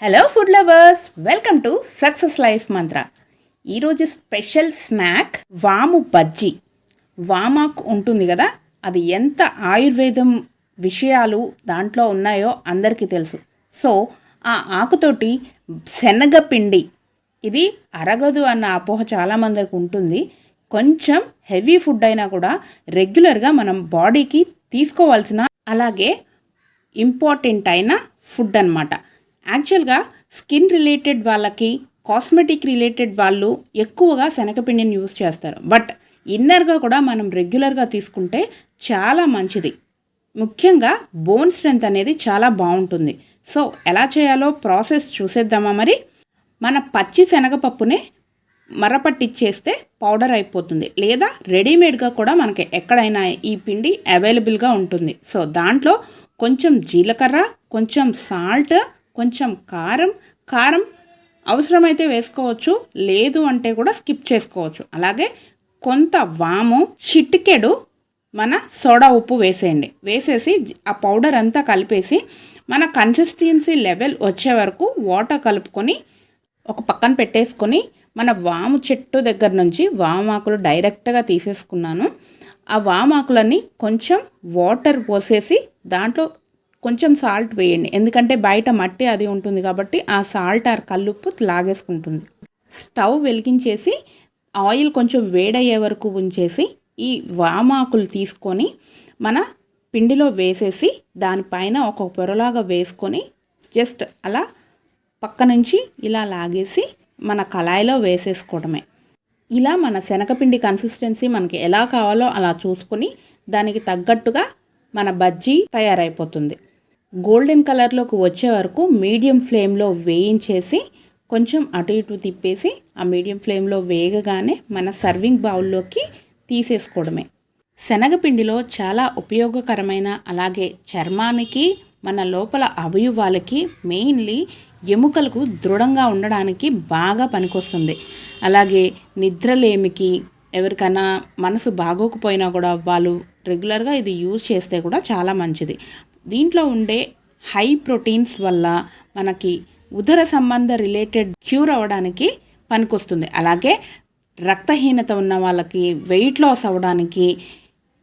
Hello food lovers, welcome to success life మంత్ర. ఈరోజు special snack వాము బజ్జీ. వామాకు ఉంటుంది కదా, అది ఎంత ఆయుర్వేదం విషయాలు దాంట్లో ఉన్నాయో అందరికీ తెలుసు. సో ఆ ఆకుతోటి శనగపిండి, ఇది అరగదు అన్న అపోహ చాలామందికి ఉంటుంది. కొంచెం హెవీ ఫుడ్ అయినా కూడా రెగ్యులర్గా మనం బాడీకి తీసుకోవాల్సిన అలాగే ఇంపార్టెంట్ అయిన ఫుడ్ అన్నమాట. యాక్చువల్గా స్కిన్ రిలేటెడ్ వాళ్ళకి, కాస్మెటిక్ రిలేటెడ్ వాళ్ళు ఎక్కువగా శనగపిండిని యూస్ చేస్తారు. బట్ ఇన్నర్గా కూడా మనం రెగ్యులర్గా తీసుకుంటే చాలా మంచిది. ముఖ్యంగా బోన్ స్ట్రెంత్ అనేది చాలా బాగుంటుంది. సో ఎలా చేయాలో ప్రాసెస్ చూసేద్దామా మరి. మన పచ్చి శనగపప్పునే మరపట్టిచ్చేస్తే పౌడర్ అయిపోతుంది, లేదా రెడీమేడ్గా కూడా మనకి ఎక్కడైనా ఈ పిండి అవైలబుల్గా ఉంటుంది. సో దాంట్లో కొంచెం జీలకర్ర, కొంచెం సాల్ట్, కొంచెం కారం అవసరమైతే వేసుకోవచ్చు, లేదు అంటే కూడా స్కిప్ చేసుకోవచ్చు. అలాగే కొంత వాము, చిటికెడు మన సోడా ఉప్పు వేసేయండి. వేసేసి ఆ పౌడర్ అంతా కలిపేసి మన కన్సిస్టెన్సీ లెవెల్ వచ్చే వరకు వాటర్ కలుపుకొని ఒక పక్కన పెట్టేసుకొని, మన వాము చెట్టు దగ్గర నుంచి వామాకులు డైరెక్ట్గా తీసేసుకున్నాను. ఆ వామాకులని కొంచెం వాటర్ పోసేసి దాంట్లో కొంచెం సాల్ట్ వేయండి, ఎందుకంటే బయట మట్టి అది ఉంటుంది కాబట్టి ఆ సాల్ట్ ఆర్ కల్లుప్పు లాగేసుకుంటుంది. స్టవ్ వెలిగించేసి ఆయిల్ కొంచెం వేడయ్యే వరకు ఉంచేసి ఈ వామాకులు తీసుకొని మన పిండిలో వేసేసి దానిపైన ఒక పొరలాగా వేసుకొని జస్ట్ అలా పక్క నుంచి ఇలా లాగేసి మన కళాయిలో వేసేసుకోవడమే. ఇలా మన శనగపిండి కన్సిస్టెన్సీ మనకి ఎలా కావాలో అలా చూసుకొని దానికి తగ్గట్టుగా మన బజ్జీ తయారైపోతుంది. గోల్డెన్ కలర్లోకి వచ్చే వరకు మీడియం ఫ్లేమ్లో వేయించేసి కొంచెం అటు ఇటు తిప్పేసి ఆ మీడియం ఫ్లేమ్లో వేగగానే మన సర్వింగ్ బౌల్లోకి తీసేసుకోవడమే. శనగపిండిలో చాలా ఉపయోగకరమైన, అలాగే చర్మానికి, మన లోపల అవయవాలకి, మెయిన్లీ ఎముకలకు దృఢంగా ఉండడానికి బాగా పనికొస్తుంది. అలాగే నిద్రలేమికి, ఎవరికైనా మనసు బాగోకపోయినా కూడా వాళ్ళు రెగ్యులర్గా ఇది యూజ్ చేస్తే కూడా చాలా మంచిది. దీంట్లో ఉండే హై ప్రోటీన్స్ వల్ల మనకి ఉదర సంబంధ రిలేటెడ్ క్యూర్ అవ్వడానికి పనికొస్తుంది. అలాగే రక్తహీనత ఉన్న వాళ్ళకి, వెయిట్ లాస్ అవ్వడానికి,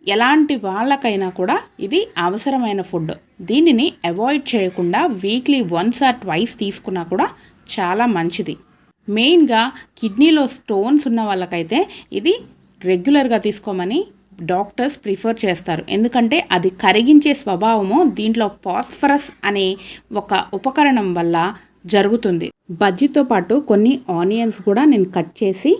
ఎలాంటి వాళ్ళకైనా కూడా ఇది అవసరమైన ఫుడ్. దీనిని అవాయిడ్ చేయకుండా వీక్లీ వన్స్ ఆర్ ట్వైస్ తీసుకున్నా కూడా చాలా మంచిది. మెయిన్గా కిడ్నీలో స్టోన్స్ ఉన్న వాళ్ళకైతే ఇది రెగ్యులర్గా తీసుకోమని డాక్టర్స్ ప్రిఫర్ చేస్తారు, ఎందుకంటే అది కరిగించే స్వభావము దీంట్లో ఫాస్ఫరస్ అనే ఒక ఉపకరణం వల్ల జరుగుతుంది. బజ్జీతో పాటు కొన్ని ఆనియన్స్ కూడా నేను కట్ చేసి,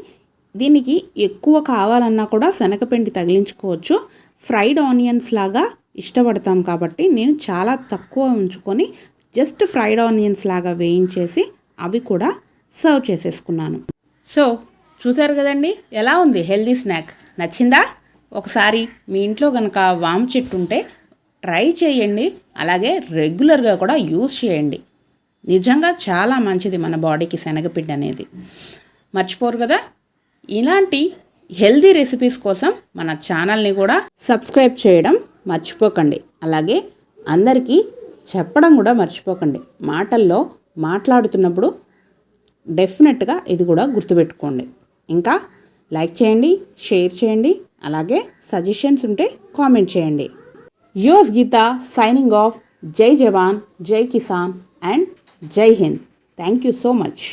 దీనికి ఎక్కువ కావాలన్నా కూడా శనగపిండి తగిలించుకోవచ్చు. ఫ్రైడ్ ఆనియన్స్ లాగా ఇష్టపడతాం కాబట్టి నేను చాలా తక్కువ ఉంచుకొని జస్ట్ ఫ్రైడ్ ఆనియన్స్ లాగా వేయించేసి అవి కూడా సర్వ్ చేసేసుకున్నాను. సో చూసారు కదండి, ఎలా ఉంది హెల్దీ స్నాక్? నచ్చిందా? ఒకసారి మీ ఇంట్లో కనుక వాము చెట్టు ఉంటే ట్రై చేయండి, అలాగే రెగ్యులర్గా కూడా యూజ్ చేయండి. నిజంగా చాలా మంచిది మన బాడీకి శనగపిండి అనేది. మర్చిపోరు కదా. ఇలాంటి హెల్దీ రెసిపీస్ కోసం మన ఛానల్ని కూడా సబ్స్క్రైబ్ చేయడం మర్చిపోకండి. అలాగే అందరికీ చెప్పడం కూడా మర్చిపోకండి. మాటల్లో మాట్లాడుతున్నప్పుడు డెఫినెట్గా ఇది కూడా గుర్తుపెట్టుకోండి. ఇంకా లైక్ చేయండి, షేర్ చేయండి, అలాగే సజెషన్స్ ఉంటే కామెంట్ చేయండి. యోస్ గీత సైనింగ్ ఆఫ్. జై జవాన్, జై కిసాన్ అండ్ జై Hind. Thank you so much.